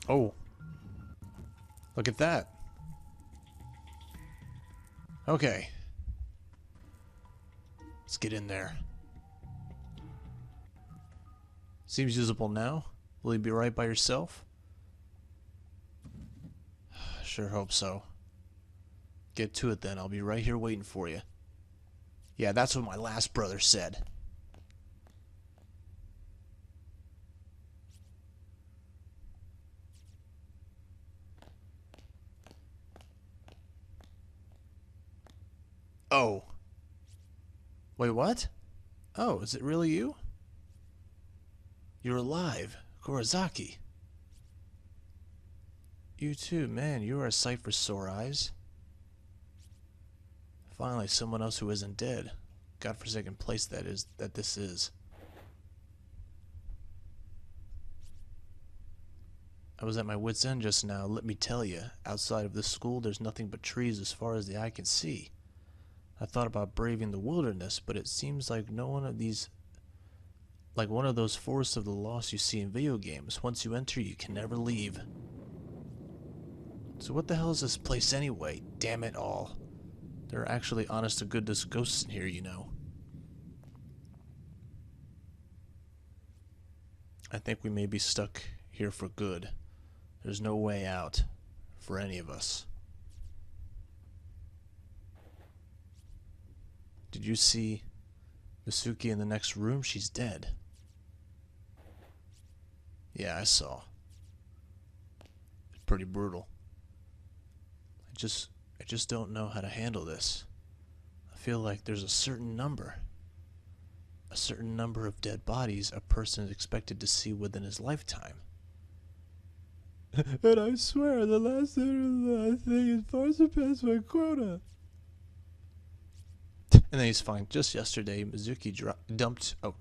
Oh. Look at that. Okay. Let's get in there. Seems usable now. Will you be right by yourself? Sure hope so. Get to it then. I'll be right here waiting for you. Yeah, that's what my last brother said. Oh. Wait, what? Oh, is it really you? You're alive, Korazaki. You too, man. You are a sight for sore eyes. Finally, someone else who isn't dead. Godforsaken place that this is. I was at my wit's end just now. Let me tell you, outside of this school, there's nothing but trees as far as the eye can see. I thought about braving the wilderness, but it seems like one of those forests of the lost you see in video games. Once you enter, you can never leave. So what the hell is this place anyway? Damn it all. There are actually honest to goodness ghosts in here, you know. I think we may be stuck here for good. There's no way out for any of us. Did you see Misuki in the next room? She's dead. Yeah, I saw. It's pretty brutal. I just don't know how to handle this. I feel like there's a certain number of dead bodies a person is expected to see within his lifetime. And I swear the last thing is far surpassed my quota. And then he's fine. Just yesterday, Mizuki dumped... Oh,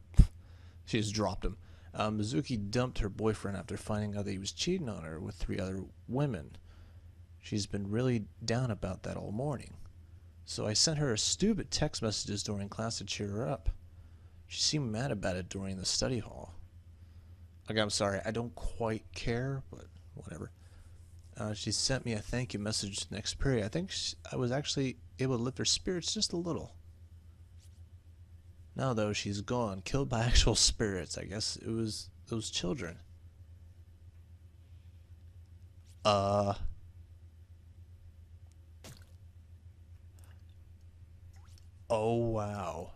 she just dropped him. Mizuki dumped her boyfriend after finding out that he was cheating on her with 3 other women. She's been really down about that all morning. So I sent her a stupid text messages during class to cheer her up. She seemed mad about it during the study hall. Okay, I'm sorry. I don't quite care, but whatever. She sent me a thank you message next period. I think I was actually able to lift her spirits just a little. Now, though, she's gone, killed by actual spirits. I guess it was those children. Oh, wow.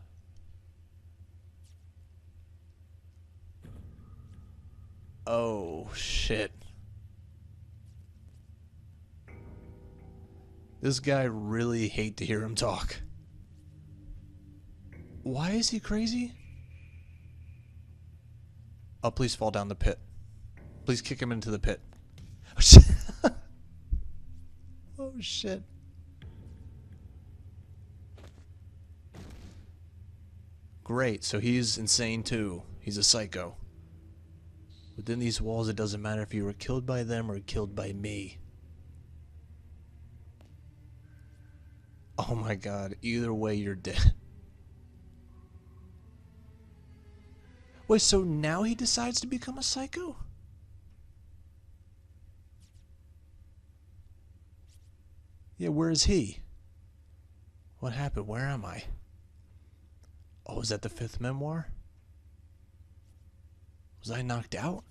Oh, shit. This guy really hate to hear him talk. Why is he crazy? Oh, please fall down the pit. Please kick him into the pit. Oh, shit. Oh, shit. Great, so he's insane too. He's a psycho. Within these walls, it doesn't matter if you were killed by them or killed by me. Oh my god, either way you're dead. Wait, so now he decides to become a psycho? Yeah, where is he? What happened? Where am I? Oh, is that the 5th memoir? Was I knocked out?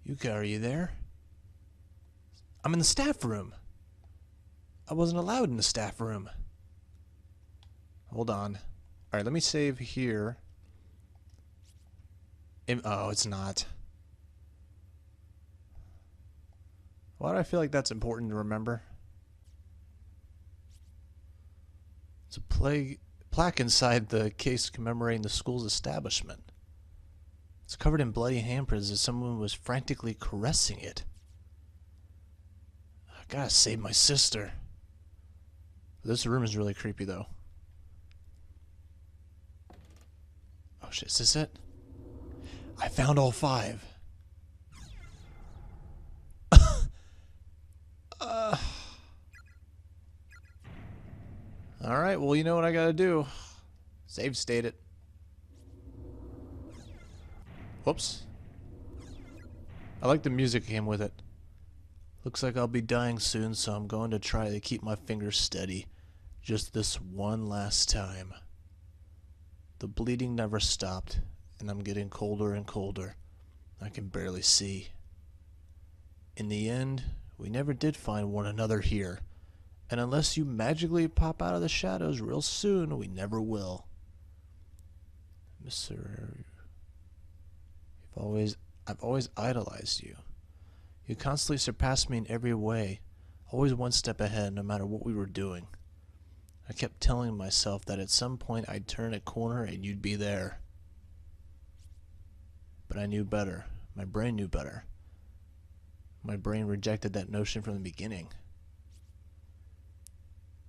Yuka, are you there? I'm in the staff room. I wasn't allowed in the staff room. Hold on. Alright, let me save here. Oh, it's not. Why do I feel like that's important to remember? It's a plaque inside the case commemorating the school's establishment. It's covered in bloody handprints as someone was frantically caressing it. I gotta save my sister. This room is really creepy though. Oh shit, is this it? I found all 5. Alright, well you know what I gotta do. Save state it. Whoops. I like the music that came with it. Looks like I'll be dying soon, so I'm going to try to keep my fingers steady. Just this one last time. The bleeding never stopped, and I'm getting colder and colder. I can barely see. In the end, we never did find one another here. And unless you magically pop out of the shadows real soon, we never will. Mr. I've always idolized you. You constantly surpassed me in every way, always one step ahead no matter what we were doing. I kept telling myself that at some point I'd turn a corner and you'd be there. But I knew better. My brain knew better. My brain rejected that notion from the beginning.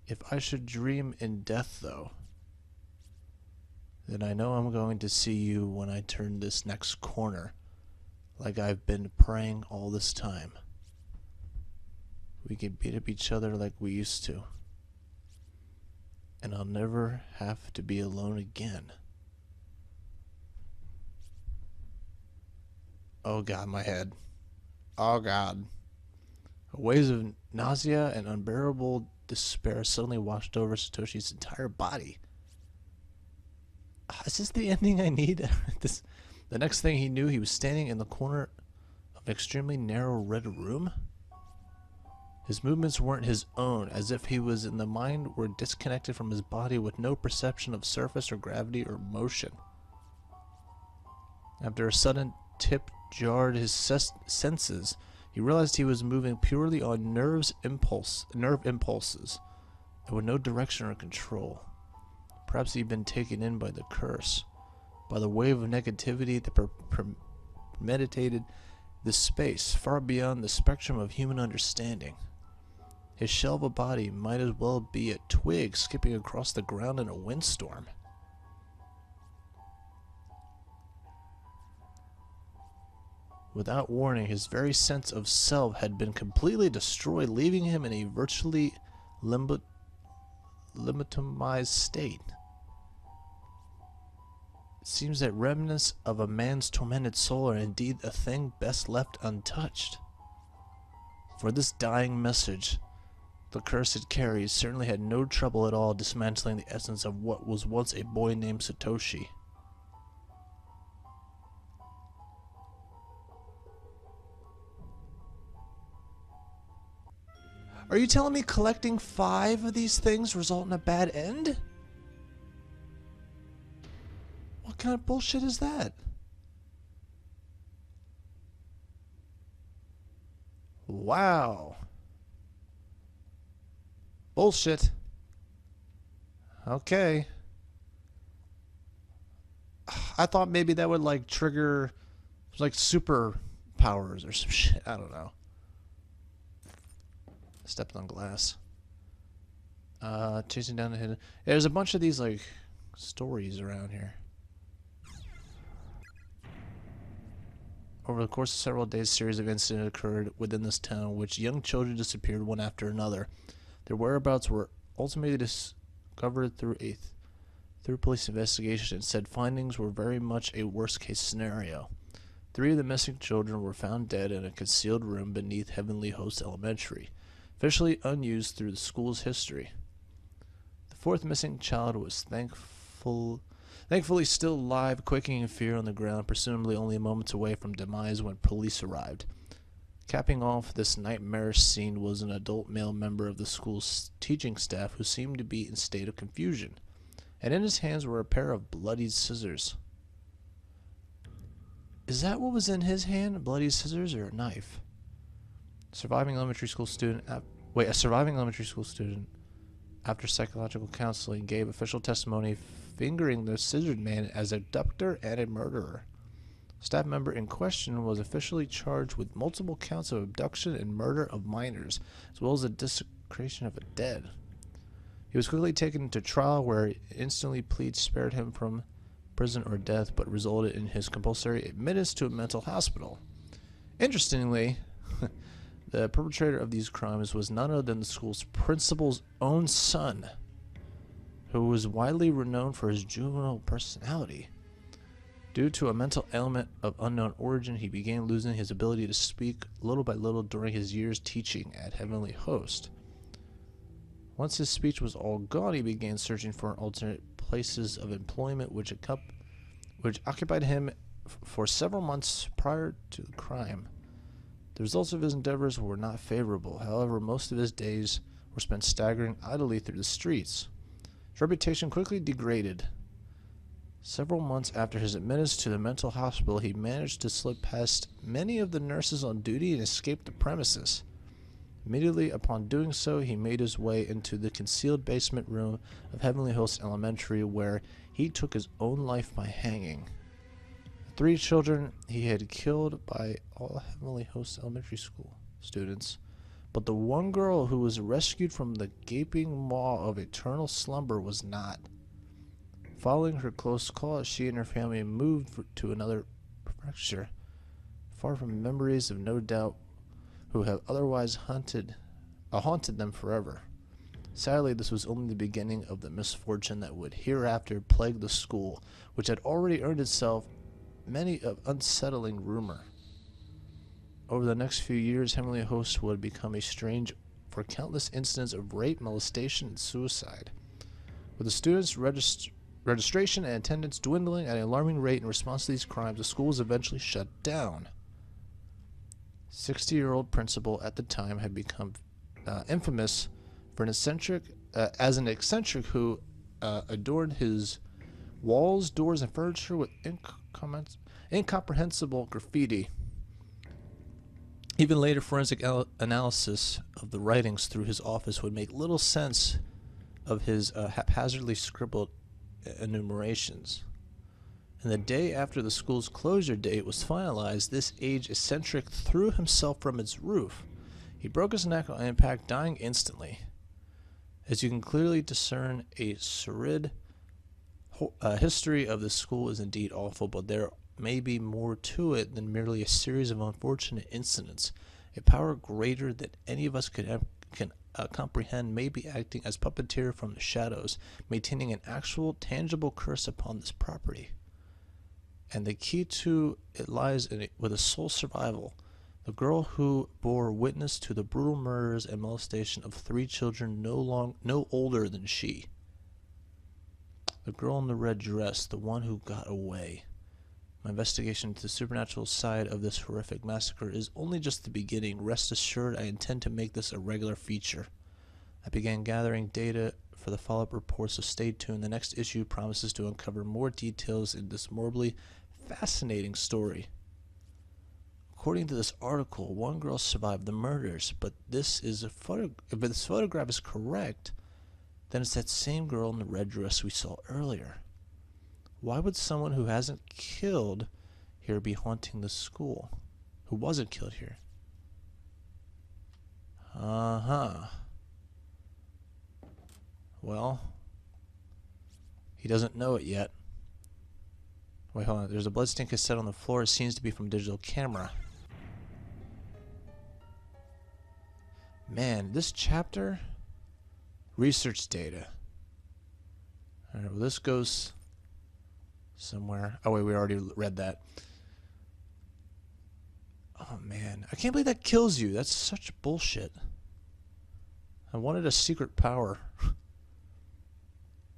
If I should dream in death, though, then I know I'm going to see you when I turn this next corner, like I've been praying all this time. We can beat up each other like we used to. And I'll never have to be alone again. Oh God, my head. Oh God. Waves of nausea and unbearable despair suddenly washed over Satoshi's entire body. Is this the ending I need? The next thing he knew, he was standing in the corner of an extremely narrow red room. His movements weren't his own, as if he was in the mind were disconnected from his body with no perception of surface or gravity or motion. After a sudden tip jarred his senses, he realized he was moving purely on nerve impulses, and with no direction or control. Perhaps he'd been taken in by the curse, by the wave of negativity that premeditated the space far beyond the spectrum of human understanding. His shell of a body might as well be a twig skipping across the ground in a windstorm. Without warning, his very sense of self had been completely destroyed, leaving him in a virtually lobotomized state. It seems that remnants of a man's tormented soul are indeed a thing best left untouched. For this dying message the curse it carries certainly had no trouble at all dismantling the essence of what was once a boy named Satoshi. Are you telling me collecting 5 of these things result in a bad end? What kind of bullshit is that? Wow. Bullshit. Okay. I thought maybe that would like trigger like super powers or some shit. I don't know. Stepped on glass. Chasing down the hidden. There's a bunch of these like stories around here. Over the course of several days, a series of incidents occurred within this town, in which young children disappeared one after another. Their whereabouts were ultimately discovered through police investigation, and said findings were very much a worst-case scenario. 3 of the missing children were found dead in a concealed room beneath Heavenly Host Elementary, officially unused through the school's history. The 4th missing child was thankfully still alive, quaking in fear on the ground, presumably only moments away from demise when police arrived. Capping off this nightmarish scene was an adult male member of the school's teaching staff who seemed to be in a state of confusion, and in his hands were a pair of bloodied scissors. Is that what was in his hand? Bloody scissors or a knife? A surviving elementary school student, after psychological counseling, gave official testimony fingering the scissored man as an abductor and a murderer. A staff member in question was officially charged with multiple counts of abduction and murder of minors, as well as the desecration of a dead. He was quickly taken to trial, where instantly pleas spared him from prison or death, but resulted in his compulsory admittance to a mental hospital. Interestingly, the perpetrator of these crimes was none other than the school's principal's own son, who was widely renowned for his juvenile personality. Due to a mental ailment of unknown origin, he began losing his ability to speak little by little during his years teaching at Heavenly Host. Once his speech was all gone, he began searching for alternate places of employment which occupied him for several months prior to the crime. The results of his endeavors were not favorable. However, most of his days were spent staggering idly through the streets. His reputation quickly degraded. Several months after his admittance to the mental hospital, he managed to slip past many of the nurses on duty and escape the premises. Immediately upon doing so, he made his way into the concealed basement room of Heavenly Host Elementary, where he took his own life by hanging. The 3 children he had killed by all Heavenly Host Elementary School students, but the one girl who was rescued from the gaping maw of eternal slumber was not. Following her close call, she and her family moved to another prefecture, far from memories of no doubt who have otherwise haunted them forever. Sadly, this was only the beginning of the misfortune that would hereafter plague the school, which had already earned itself many of unsettling rumor. Over the next few years, Heavenly Host would become a strange for countless incidents of rape, molestation, and suicide. With the students' registration and attendance dwindling at an alarming rate in response to these crimes, the school was eventually shut down. 60-year-old principal at the time had become infamous for as an eccentric who adorned his walls, doors, and furniture with incomprehensible graffiti. Even later, forensic analysis of the writings through his office would make little sense of his haphazardly scribbled enumerations. And the day after the school's closure date was finalized, this age eccentric threw himself from its roof. He broke his neck on impact, dying instantly. As you can clearly discern, a sordid history of the school is indeed awful, but there may be more to it than merely a series of unfortunate incidents. A power greater than any of us can comprehend may be acting as puppeteer from the shadows, maintaining an actual, tangible curse upon this property. And the key to it lies in with a sole survival. The girl who bore witness to the brutal murders and molestation of 3 children no older than she. The girl in the red dress, the one who got away. My investigation into the supernatural side of this horrific massacre is only just the beginning. Rest assured, I intend to make this a regular feature. I began gathering data for the follow-up report, so stay tuned. The next issue promises to uncover more details in this morbidly fascinating story. According to this article, one girl survived the murders, but if this photograph is correct, then it's that same girl in the red dress we saw earlier. Why would someone who hasn't killed here be haunting the school? Who wasn't killed here? Well, he doesn't know it yet. Wait, hold on. There's a bloodstain cassette on the floor. It seems to be from a digital camera. Man, this chapter... Research data. Alright, well this goes somewhere. Oh wait, we already read that. Oh man, I can't believe that kills you. That's such bullshit. I wanted a secret power.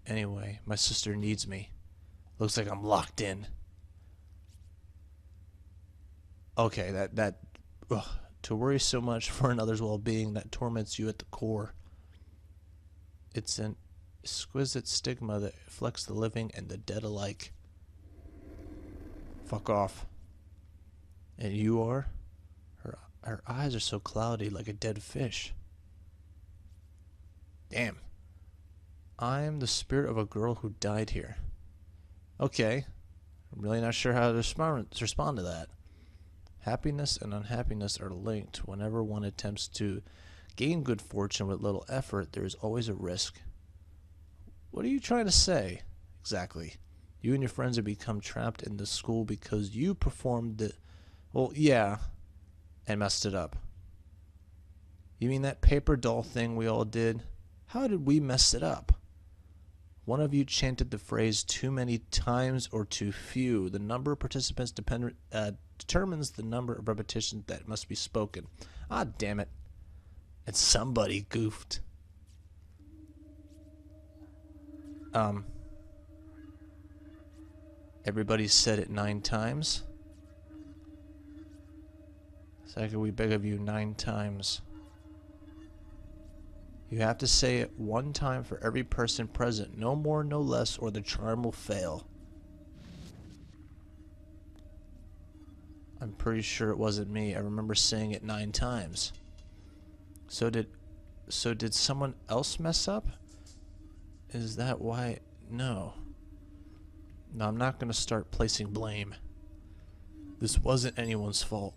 Anyway, my sister needs me. Looks like I'm locked in. Okay, to worry so much for another's well-being that torments you at the core. It's an exquisite stigma that afflicts the living and the dead alike. Fuck off. And you are? Her eyes are so cloudy like a dead fish. Damn. I am the spirit of a girl who died here. Okay. I'm really not sure how to respond to that. Happiness and unhappiness are linked. Whenever one attempts to gain good fortune with little effort, there is always a risk. What are you trying to say? Exactly. You and your friends have become trapped in the school because you performed the... Well, yeah, and messed it up. You mean that paper doll thing we all did? How did we mess it up? One of you chanted the phrase too many times or too few. The number of participants determines the number of repetitions that must be spoken. Ah, damn it. And somebody goofed. Everybody said it 9 times. Sachiko, we beg of you 9 times. You have to say it 1 time for every person present. No more, no less, or the charm will fail. I'm pretty sure it wasn't me. I remember saying it 9 times. So did someone else mess up? Is that why? No. No, I'm not going to start placing blame. This wasn't anyone's fault.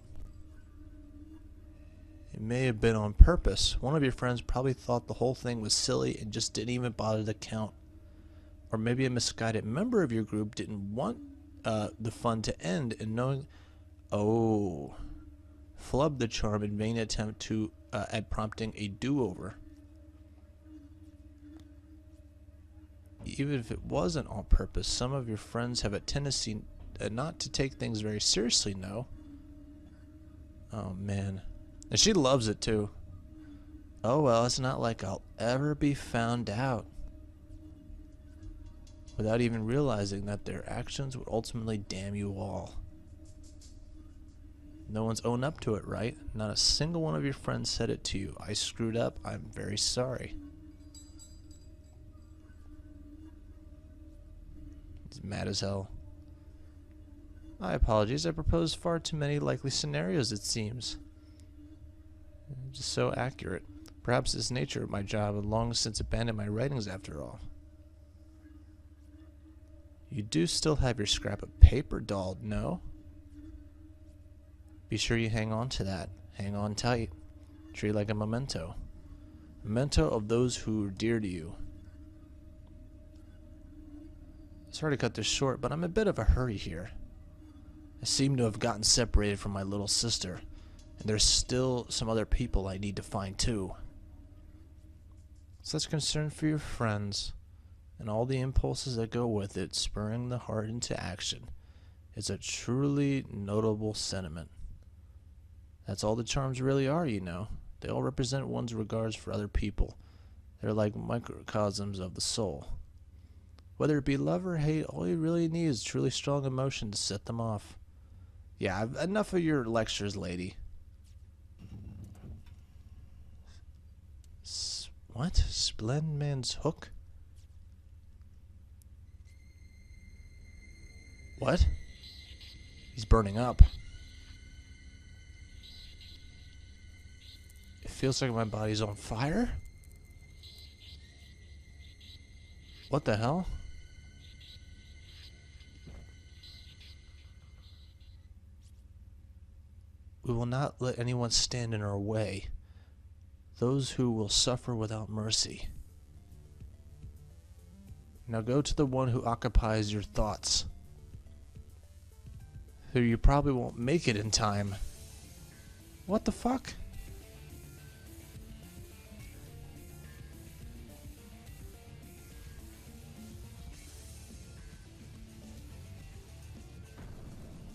It may have been on purpose. One of your friends probably thought the whole thing was silly and just didn't even bother to count. Or maybe a misguided member of your group didn't want the fun to end, and knowing... Oh. Flubbed the charm in vain attempt to at prompting a do-over. Even if it wasn't on purpose, some of your friends have a tendency not to take things very seriously, no? Oh, man. And she loves it, too. Oh, well, it's not like I'll ever be found out. Without even realizing that their actions would ultimately damn you all. No one's owned up to it, right? Not a single one of your friends said it to you. I screwed up. I'm very sorry. He's mad as hell. My apologies. I proposed far too many likely scenarios, it seems. Just so accurate. Perhaps it's the nature of my job. I've long since abandoned my writings after all. You do still have your scrap of paper, doll, no? Be sure you hang on to that. Hang on tight. Treat it like a memento. Memento of those who are dear to you. Sorry to cut this short, but I'm in a bit of a hurry here. I seem to have gotten separated from my little sister, and there's still some other people I need to find too. Such concern for your friends, and all the impulses that go with it, spurring the heart into action, is a truly notable sentiment. That's all the charms really are, you know. They all represent one's regards for other people. They're like microcosms of the soul. Whether it be love or hate, all you really need is truly strong emotion to set them off. Yeah, enough of your lectures, lady. What? Splendman's hook? What? He's burning up. It feels like my body's on fire? What the hell? We will not let anyone stand in our way. Those who will suffer without mercy. Now go to the one who occupies your thoughts. Who you probably won't make it in time. What the fuck?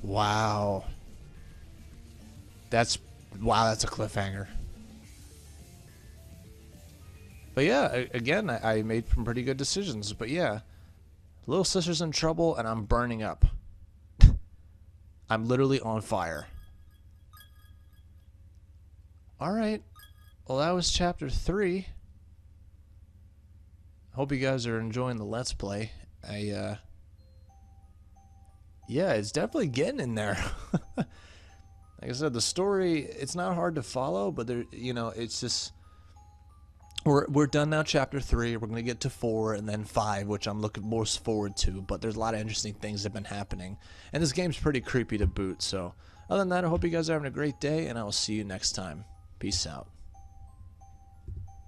Wow. That's a cliffhanger. But yeah, again, I made some pretty good decisions. But yeah, little sister's in trouble and I'm burning up. I'm literally on fire. Alright. Well, that was chapter 3. Hope you guys are enjoying the Let's Play. Yeah, it's definitely getting in there. Like I said, the story, it's not hard to follow, but there, it's just we're done now. Chapter 3, we're gonna get to 4 and then 5, which I'm looking most forward to. But there's a lot of interesting things that have been happening, and this game's pretty creepy to boot. So other than that, I hope you guys are having a great day, and I will see you next time. Peace out.